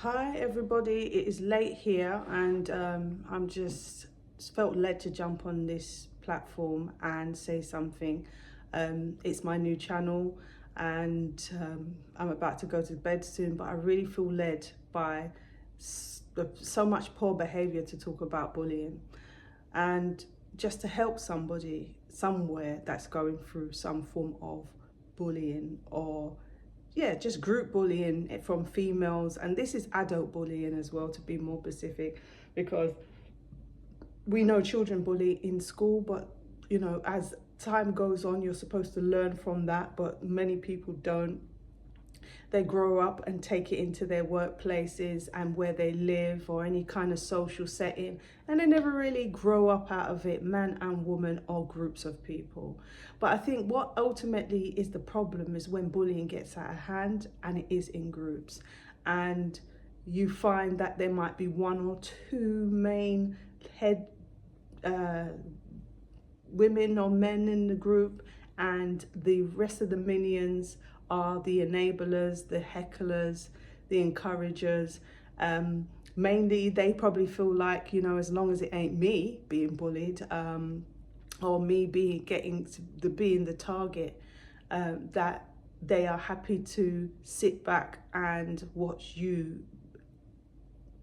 Hi everybody, it is late here and I'm just felt led to jump on this platform and say something. It's my new channel and I'm about to go to bed soon, but I really feel led by so much poor behavior to talk about bullying and just to help somebody somewhere that's going through some form of bullying or just group bullying from females. And this is adult bullying as well, to be more specific, because we know children bully in school, but as time goes on, you're supposed to learn from that, but many people don't. They grow up and take it into their workplaces and where they live or any kind of social setting, and they never really grow up out of it, man and woman or groups of people. But I think what ultimately is the problem is when bullying gets out of hand and it is in groups, and you find that there might be one or two main head women or men in the group, and the rest of the minions are the enablers, the hecklers, the encouragers. Mainly they probably feel like, as long as it ain't me being bullied, or me being the target, that they are happy to sit back and watch you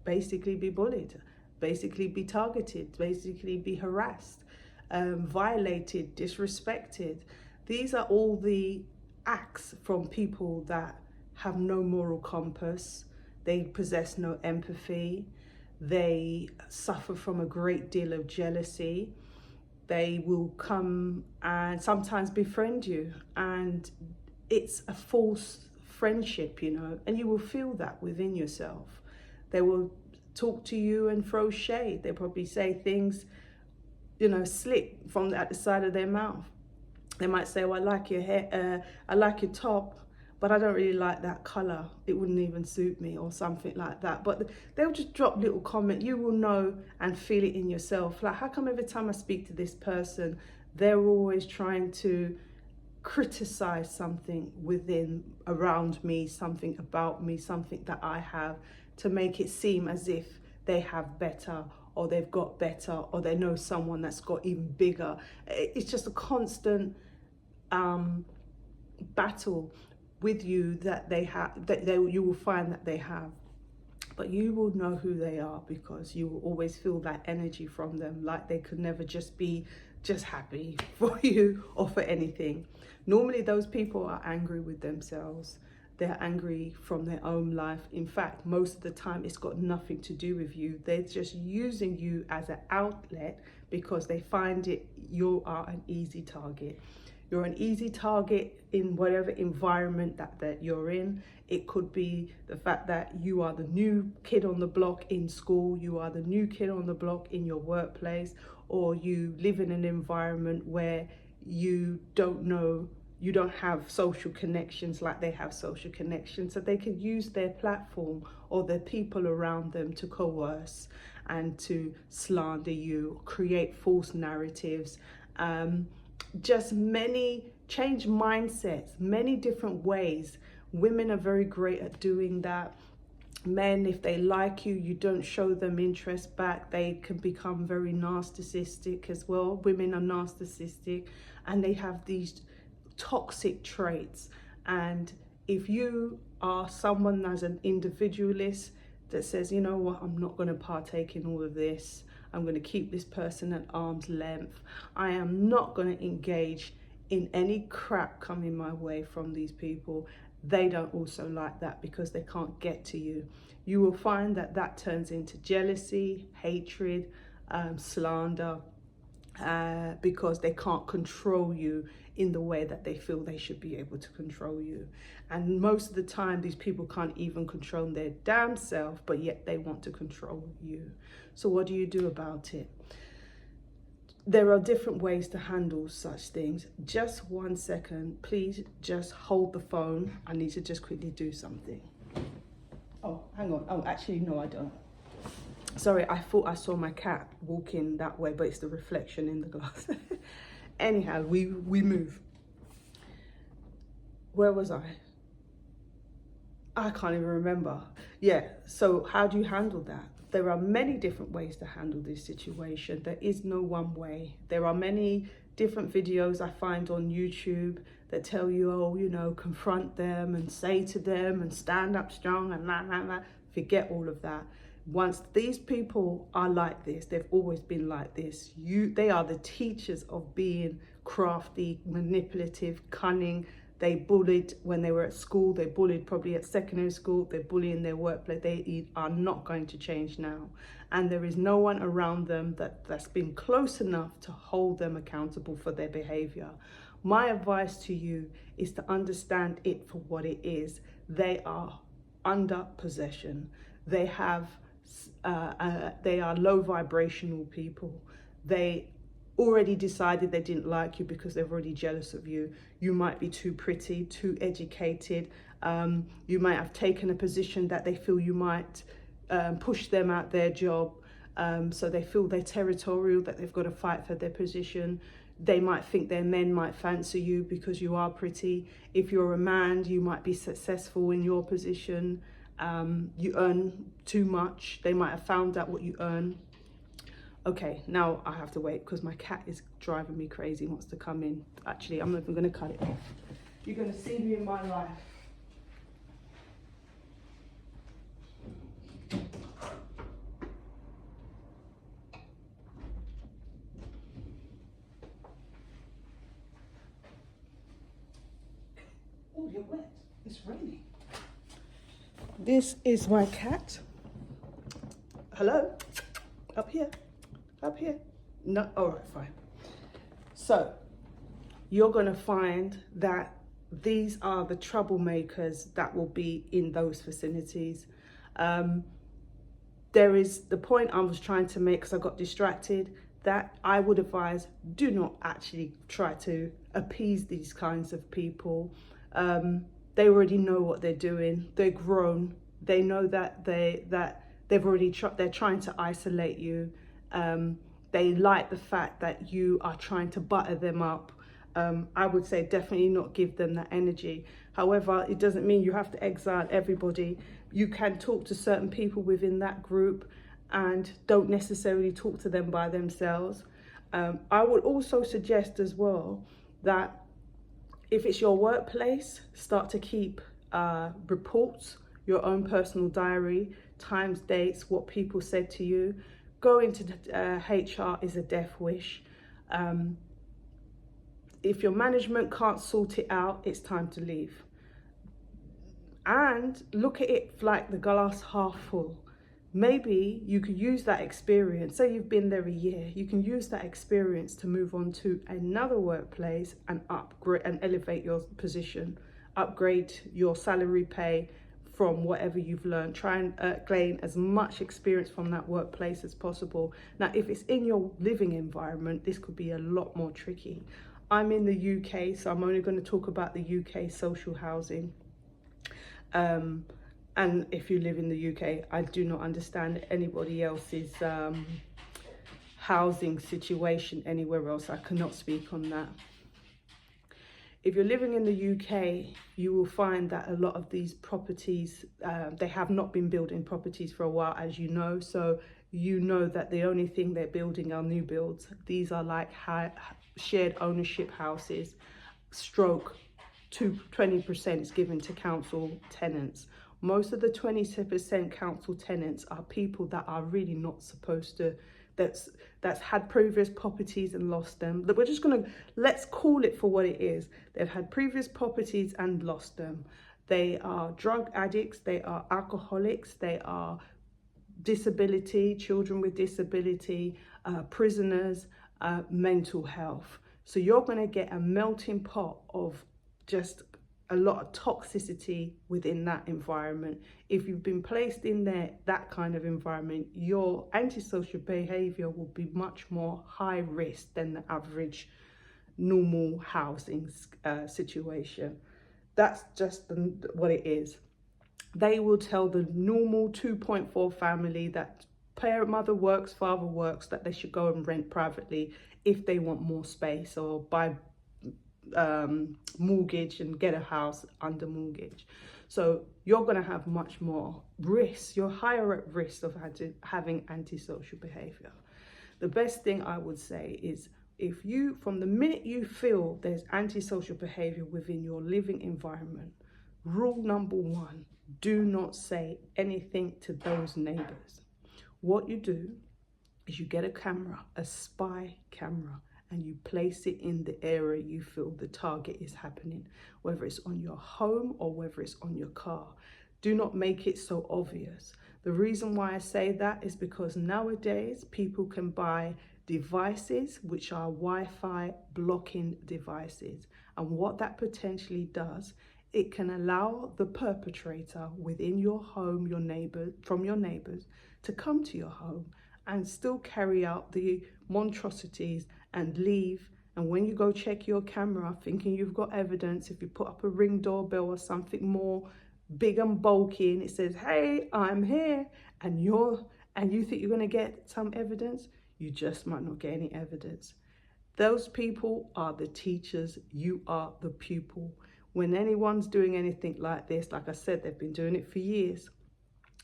basically be bullied, basically be targeted, basically be harassed, violated, disrespected. These are all the acts from people that have no moral compass. They possess no empathy. They suffer from a great deal of jealousy. They will come and sometimes befriend you, and it's a false friendship, and you will feel that within yourself. They will talk to you and throw shade. They probably say things, slick from at the side of their mouth. They might say, "Well, I like your hair, I like your top, but I don't really like that color. It wouldn't even suit me," or something like that. But they'll just drop little comment. You will know and feel it in yourself. Like, how come every time I speak to this person, they're always trying to criticize something around me, something about me, something that I have, to make it seem as if they have better, or they've got better, or they know someone that's got even bigger. It's just a constant battle with you that you will find that they have. But you will know who they are, because you will always feel that energy from them, like they could never just be happy for you or for anything. Normally those people are angry with themselves. They're angry from their own life. In fact, most of the time it's got nothing to do with you. They're just using you as an outlet because they find you are an easy target. You're an easy target in whatever environment that you're in. It could be the fact that you are the new kid on the block in school, you are the new kid on the block in your workplace, or you live in an environment where you don't have social connections like they have social connections. So they can use their platform or their people around them to coerce and to slander you, create false narratives, just change mindsets, many different ways. Women are very great at doing that. Men, if they like you, you don't show them interest back, they can become very narcissistic as well. Women are narcissistic and they have these toxic traits. And if you are someone as an individualist that says, you know what, I'm not going to partake in all of this, I'm going to keep this person at arm's length, I am not going to engage in any crap coming my way from these people, they don't also like that because they can't get to you. You will find that turns into jealousy, hatred, slander, because they can't control you in the way that they feel they should be able to control you. And most of the time these people can't even control their damn self, but yet they want to control you. So what do you do about it? There are different ways to handle such things. Just 1 second, please just hold the phone. I need to just quickly do something. Oh, hang on. Oh, actually, no, I don't. Sorry, I thought I saw my cat walking that way, but it's the reflection in the glass. Anyhow, we move. Where was I? I can't even remember. Yeah, so how do you handle that? There are many different ways to handle this situation. There is no one way. There are many different videos I find on YouTube that tell you, oh, you know, confront them and say to them and stand up strong and la. Forget all of that. Once these people are like this, they've always been like this. They are the teachers of being crafty, manipulative, cunning. They bullied when they were at school. They bullied probably at secondary school. They bully in their workplace. They are not going to change now. And there is no one around them that's been close enough to hold them accountable for their behavior. My advice to you is to understand it for what it is. They are under possession. They are low vibrational people. They already decided they didn't like you because they're already jealous of you. You might be too pretty, too educated. You might have taken a position that they feel you might push them out their job. So they feel they're territorial, that they've got to fight for their position. They might think their men might fancy you because you are pretty. If you're a man, you might be successful in your position. You earn too much. They might have found out what you earn. Okay, now I have to wait because my cat is driving me crazy, wants to come in. Actually, I'm not even going to cut it off. You're going to see me in my life. Oh, you're wet. It's raining. This is my cat. Hello? Up here. Up here. No, all right, fine. So you're going to find that these are the troublemakers that will be in those vicinities. There is the point I was trying to make because I got distracted, that I would advise, do not actually try to appease these kinds of people. They already know what they're doing. They're grown. They know that they're trying to isolate you. They like the fact that you are trying to butter them up. I would say definitely not give them that energy. However, it doesn't mean you have to exile everybody. You can talk to certain people within that group and don't necessarily talk to them by themselves. I would also suggest as well that if it's your workplace, start to keep reports, your own personal diary, times, dates, what people said to you. Going to HR is a death wish. If your management can't sort it out, it's time to leave. And look at it like the glass half full. Maybe you could use that experience. Say you've been there a year, you can use that experience to move on to another workplace and upgrade and elevate your position, upgrade your salary pay from whatever you've learned. Try and gain as much experience from that workplace as possible. Now, if it's in your living environment, this could be a lot more tricky. I'm in the UK, so I'm only going to talk about the UK social housing. And if you live in the UK, I do not understand anybody else's housing situation anywhere else. I cannot speak on that. If you're living in the UK, you will find that a lot of these properties, they have not been building properties for a while, as you know. So you know that the only thing they're building are new builds. These are like shared ownership houses, stroke 20% is given to council tenants. Most of the 20% council tenants are people that are really not supposed to, that's had previous properties and lost them. We're just let's call it for what it is. They've had previous properties and lost them. They are drug addicts, they are alcoholics, they are disability, children with disability, prisoners, mental health. So you're going to get a melting pot of just a lot of toxicity within that environment. If you've been placed in that kind of environment, your antisocial behavior will be much more high risk than the average normal housing situation. That's just what it is. They will tell the normal 2.4 family that mother works, father works, that they should go and rent privately if they want more space, or buy mortgage and get a house under mortgage. So you're going to have much more risk. You're higher at risk of having antisocial behavior. The best thing I would say is, if you, from the minute you feel there's antisocial behavior within your living environment, rule number one, do not say anything to those neighbors. What you do is you get a camera, a spy camera, and you place it in the area you feel the target is happening, whether it's on your home or whether it's on your car. Do not make it so obvious. The reason why I say that is because nowadays people can buy devices which are Wi-Fi blocking devices. And what that potentially does, it can allow the perpetrator within your home, from your neighbors, to come to your home and still carry out the monstrosities and leave. And when you go check your camera thinking you've got evidence, if you put up a Ring doorbell or something more big and bulky and it says, hey, I'm here, and you think you're going to get some evidence, you just might not get any evidence. Those people are the teachers, you are the pupil. When anyone's doing anything like this, like I said, they've been doing it for years,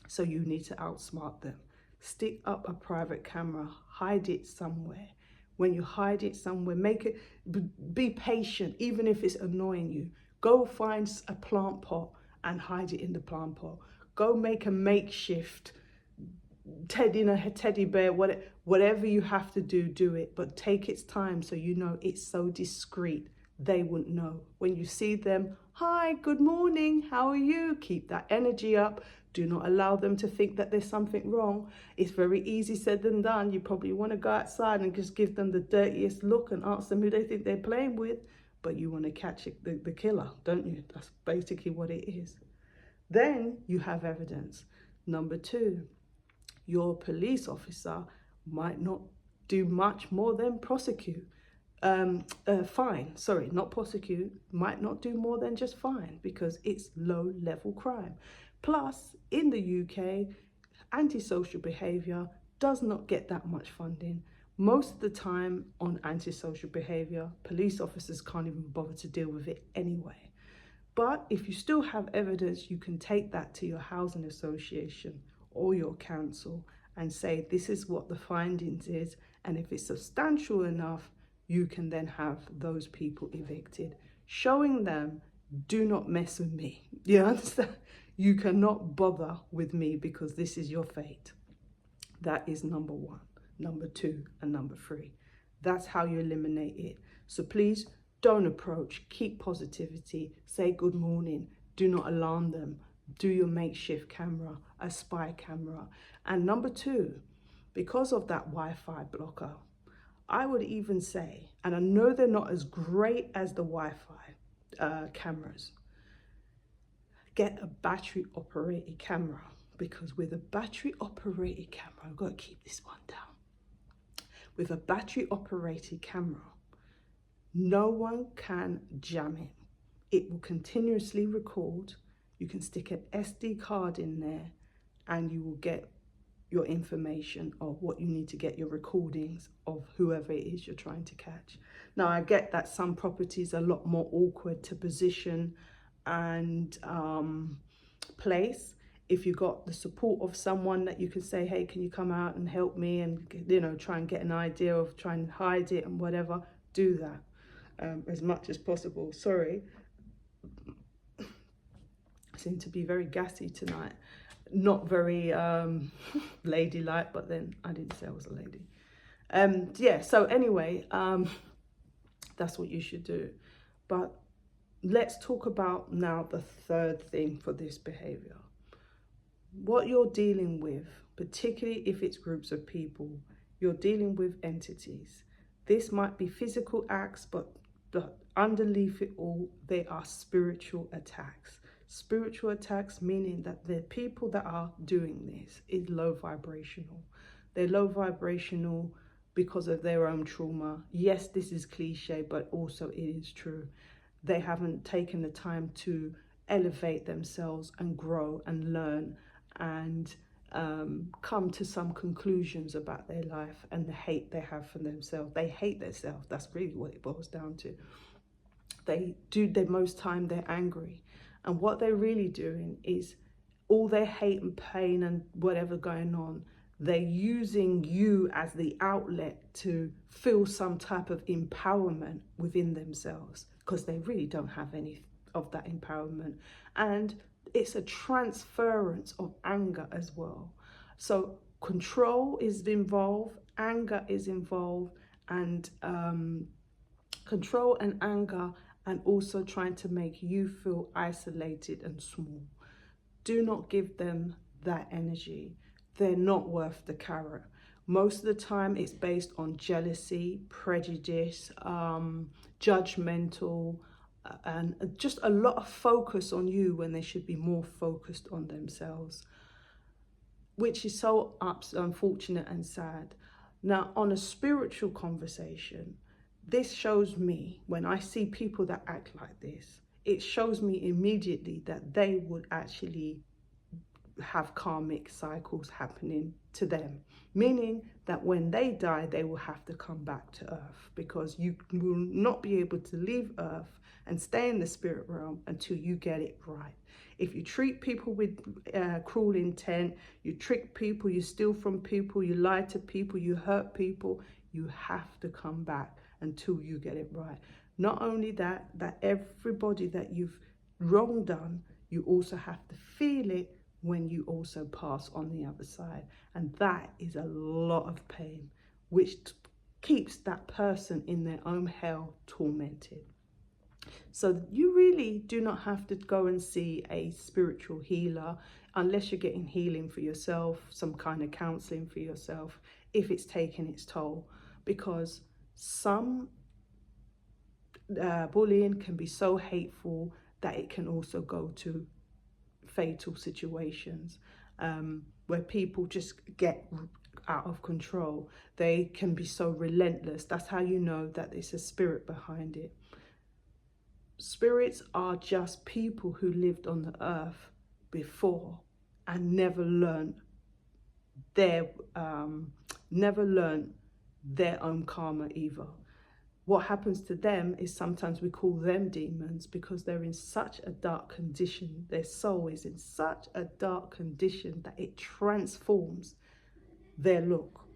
so you need to outsmart them. Stick up a private camera, hide it somewhere. When you hide it somewhere, make it, be patient, even if it's annoying you. Go find a plant pot and hide it in the plant pot. Go make a makeshift teddy bear, whatever you have to do, do it. But take its time so you know it's so discreet, they wouldn't know. When you see them, hi, good morning, how are you? Keep that energy up. Do not allow them to think that there's something wrong. It's very easy said than done. You probably want to go outside and just give them the dirtiest look and ask them who they think they're playing with. But you want to catch the killer, don't you? That's basically what it is. Then you have evidence. Number two, your police officer might not do much more than prosecute. Fine, sorry, not prosecute, might not do more than just fine, because it's low level crime. Plus, in the UK, antisocial behaviour does not get that much funding. Most of the time on antisocial behaviour, police officers can't even bother to deal with it anyway. But if you still have evidence, you can take that to your housing association or your council and say, this is what the findings is. And if it's substantial enough, you can then have those people evicted, showing them, do not mess with me. You understand? You cannot bother with me because this is your fate. That is number one, number two, and number three. That's how you eliminate it. So please don't approach, keep positivity, say good morning, do not alarm them, do your makeshift camera, a spy camera. And number two, because of that Wi-Fi blocker, I would even say, and I know they're not as great as the Wi-Fi cameras, get a battery operated camera, because with a battery operated camera, I've got to keep this one down. With a battery operated camera, no one can jam it. It will continuously record. You can stick an SD card in there and you will get your information of what you need to get, your recordings of whoever it is you're trying to catch. Now, I get that some properties are a lot more awkward to position and place. If you got the support of someone that you can say, hey, can you come out and help me, and try and get an idea of trying to hide it and whatever, do that as much as possible. Sorry, I seem to be very gassy tonight, not very ladylike, but then I didn't say I was a lady. Yeah, so anyway, that's what you should do. But let's talk about now the third thing for this behavior. What you're dealing with, particularly if it's groups of people, you're dealing with entities. This might be physical acts, but underneath it all, they are spiritual attacks. Spiritual attacks meaning that the people that are doing this is low vibrational. They're low vibrational because of their own trauma. Yes, this is cliche, but also it is true. They haven't taken the time to elevate themselves and grow and learn and come to some conclusions about their life and the hate they have for themselves. They hate themselves. That's really what it boils down to. Most time they're angry. And what they're really doing is all their hate and pain and whatever going on, they're using you as the outlet to feel some type of empowerment within themselves, because they really don't have any of that empowerment. And it's a transference of anger as well. So control is involved, anger is involved, and control and anger, and also trying to make you feel isolated and small. Do not give them that energy. They're not worth the carrot. Most of the time it's based on jealousy, prejudice, judgmental, and just a lot of focus on you when they should be more focused on themselves, which is so unfortunate and sad. Now, on a spiritual conversation, this shows me, when I see people that act like this, it shows me immediately that they would actually have karmic cycles happening to them, meaning that when they die, they will have to come back to earth, because you will not be able to leave earth and stay in the spirit realm until you get it right. If you treat people with cruel intent, you trick people, you steal from people, you lie to people, you hurt people, you have to come back until you get it right. Not only that, that everybody that you've wrong done, you also have to feel it when you also pass on the other side. And that is a lot of pain, which keeps that person in their own hell, tormented. So you really do not have to go and see a spiritual healer unless you're getting healing for yourself, some kind of counseling for yourself, if it's taking its toll. Because some bullying can be so hateful that it can also go to fatal situations, where people just get out of control. They can be so relentless. That's how you know that it's a spirit behind it. Spirits are just people who lived on the earth before and never learned their own karma either. What happens to them is sometimes we call them demons, because they're in such a dark condition. Their soul is in such a dark condition that it transforms their look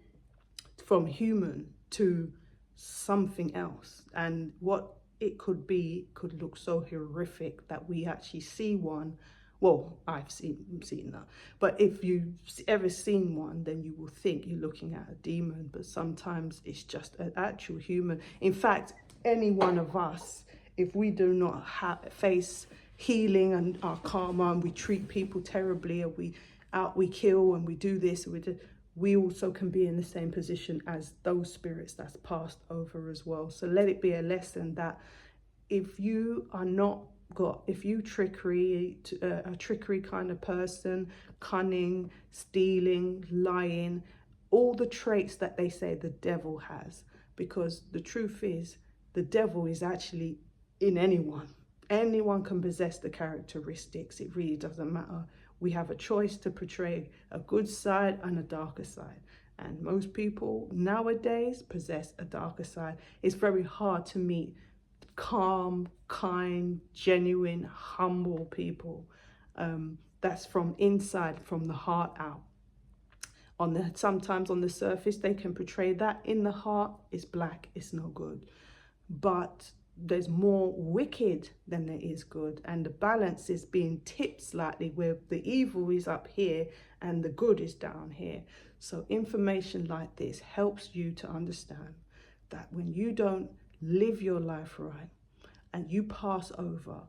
from human to something else. And what it could be could look so horrific that we actually see one. Well, I've seen that. But if you've ever seen one, then you will think you're looking at a demon. But sometimes it's just an actual human. In fact, any one of us, if we do not face healing and our karma, and we treat people terribly, and we kill and we do this, we also can be in the same position as those spirits that's passed over as well. So let it be a lesson that if you are not if you a trickery kind of person, cunning, stealing, lying, all the traits that they say the devil has, because the truth is the devil is actually in anyone. Anyone can possess the characteristics. It really doesn't matter. We have a choice to portray a good side and a darker side. And most people nowadays possess a darker side. It's very hard to meet calm, kind, genuine, humble people. That's from inside, from the heart out. Sometimes on the surface they can portray that. In the heart, it's black, it's no good. But there's more wicked than there is good, and the balance is being tipped slightly, where the evil is up here and the good is down here. So information like this helps you to understand that when you don't live your life right and you pass over,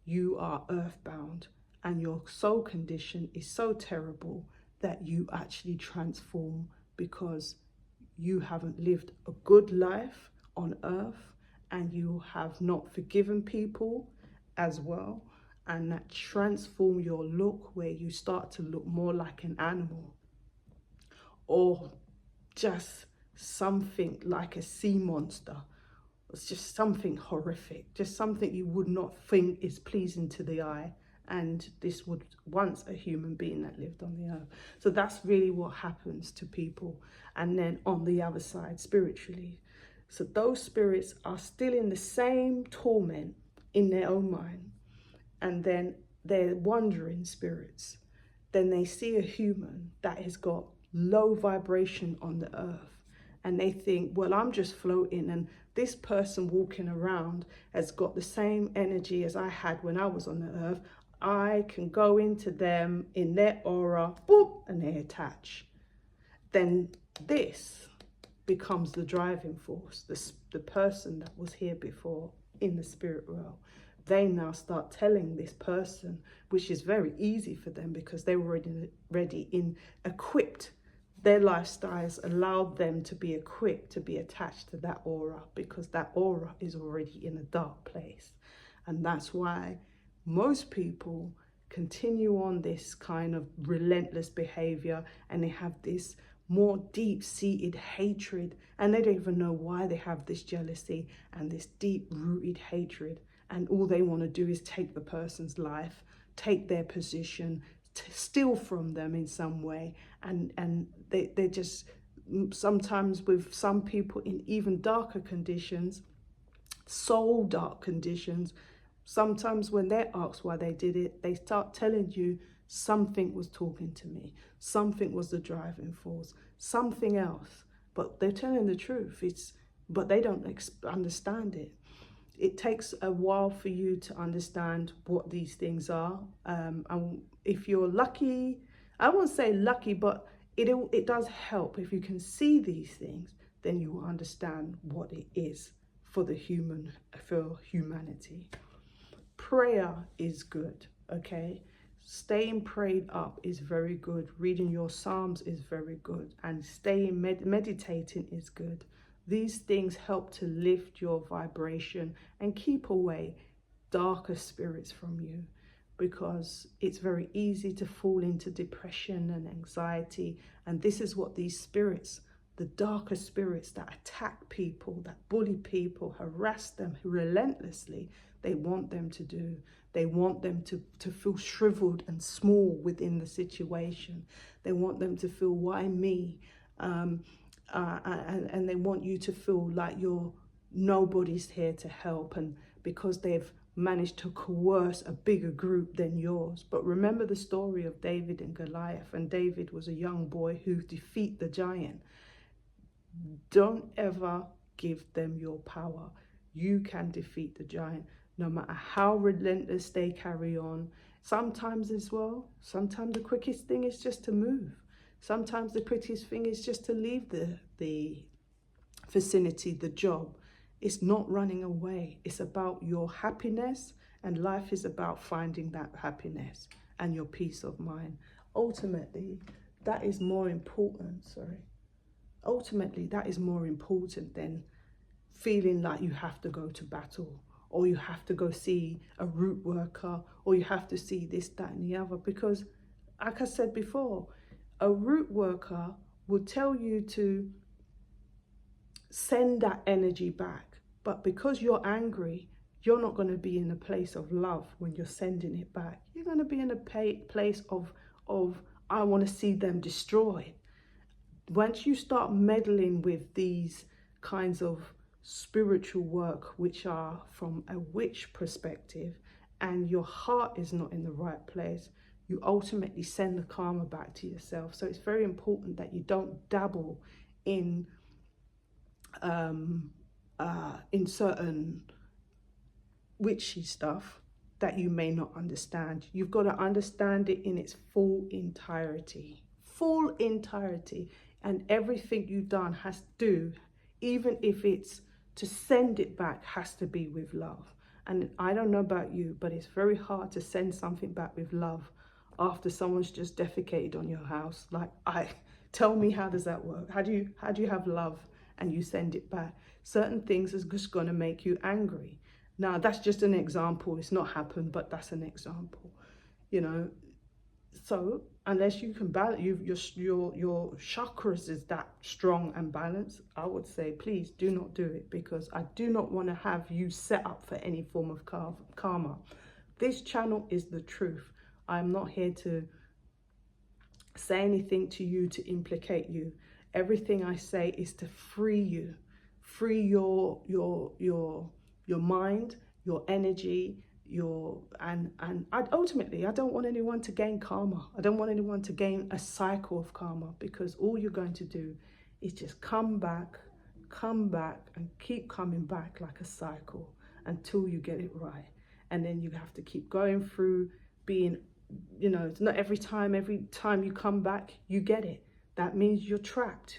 you are earthbound, and your soul condition is so terrible that you actually transform, because you haven't lived a good life on earth, and you have not forgiven people as well, and that transform your look, where you start to look more like an animal, or just something like a sea monster. It's just something horrific, just something you would not think is pleasing to the eye. And this was once a human being that lived on the earth. So that's really what happens to people. And then on the other side, spiritually, so those spirits are still in the same torment in their own mind. And then they're wandering spirits. Then they see a human that has got low vibration on the earth, and they think, well, I'm just floating, and this person walking around has got the same energy as I had when I was on the earth. I can go into them in their aura, boop, and they attach. Then this becomes the driving force, the person that was here before in the spirit realm. They now start telling this person, which is very easy for them because they were already equipped. Their lifestyles allowed them to be equipped to be attached to that aura, because that aura is already in a dark place. And that's why most people continue on this kind of relentless behavior, and they have this more deep-seated hatred, and they don't even know why they have this jealousy and this deep-rooted hatred, and all they want to do is take the person's life, take their position, steal from them in some way, and they just, sometimes with some people in even darker conditions, soul dark conditions, sometimes when they're asked why they did it, they start telling you, something was talking to me, something was the driving force, something else. But they're telling the truth. But they don't understand it. It takes a while for you to understand what these things are. And if you're lucky, I won't say lucky, but it does help. If you can see these things, then you will understand what it is for humanity. Prayer is good, okay? Staying prayed up is very good. Reading your Psalms is very good. And staying meditating is good. These things help to lift your vibration and keep away darker spirits from you, because it's very easy to fall into depression and anxiety. And this is what these spirits, the darker spirits that attack people, that bully people, harass them relentlessly, they want them to do. They want them to feel shriveled and small within the situation. They want them to feel, why me? And they want you to feel like nobody's here to help, and because they've managed to coerce a bigger group than yours. But remember the story of David and Goliath, and David was a young boy who defeated the giant. Don't ever give them your power. You can defeat the giant, no matter how relentless they carry on. Sometimes as well, sometimes the quickest thing is just to move. Sometimes the quickest thing is just to leave the vicinity, the job. It's not running away. It's about your happiness, and life is about finding that happiness and your peace of mind. Ultimately, that is more important, Ultimately, that is more important than feeling like you have to go to battle, or you have to go see a root worker, or you have to see this, that, and the other. Because, like I said before, a root worker will tell you to send that energy back. But because you're angry, you're not going to be in a place of love when you're sending it back. You're going to be in a place of I want to see them destroyed. Once you start meddling with these kinds of spiritual work, which are from a witch perspective, and your heart is not in the right place, you ultimately send the karma back to yourself. So it's very important that you don't dabble in certain witchy stuff that you may not understand. You've got to understand it in its full entirety. And everything you've done has to do, even if it's to send it back, has to be with love. And I don't know about you, but it's very hard to send something back with love after someone's just defecated on your house. Tell me, how does that work? How do you have love and you send it back? Certain things is just going to make you angry. Now, that's just an example. It's not happened, but that's an example, So unless you can balance, your chakras is that strong and balanced, I would say, please do not do it, because I do not want to have you set up for any form of karma. This channel is the truth. I'm not here to say anything to you to implicate you. Everything I say is to free you, free your mind, your energy, ultimately, I don't want anyone to gain karma. I don't want anyone to gain a cycle of karma, because all you're going to do is just come back, and keep coming back like a cycle until you get it right. And then you have to keep going through being, it's not every time you come back, you get it. That means you're trapped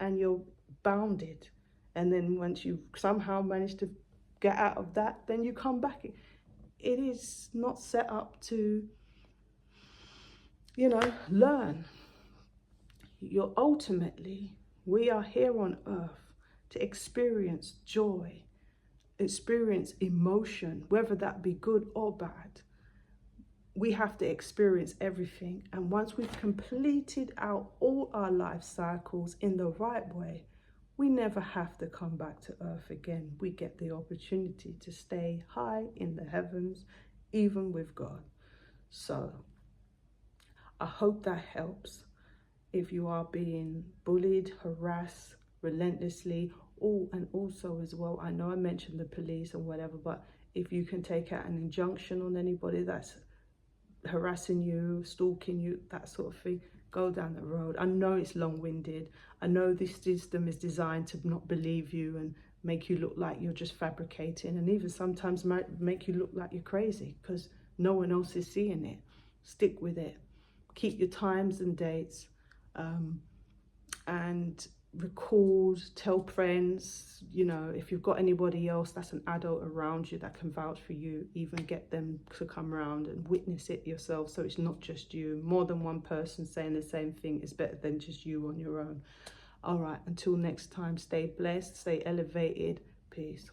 and you're bounded. And then once you somehow manage to get out of that, then you come back. It is not set up to, learn. We are here on earth to experience joy, experience emotion, whether that be good or bad. We have to experience everything. And once we've completed out all our life cycles in the right way, we never have to come back to earth again. We get the opportunity to stay high in the heavens, even with God. So I hope that helps. If you are being bullied, harassed relentlessly, and also as well, I know I mentioned the police and whatever, but if you can take out an injunction on anybody that's harassing you, stalking you, that sort of thing, go down the road. I know it's long-winded. I know this system is designed to not believe you and make you look like you're just fabricating, and even sometimes might make you look like you're crazy because no one else is seeing it. Stick with it. Keep your times and dates, and record, tell friends, if you've got anybody else that's an adult around you that can vouch for you, even get them to come around and witness it yourself, so it's not just you. More than one person saying the same thing is better than just you on your own. All right, until next time, stay blessed, stay elevated. Peace.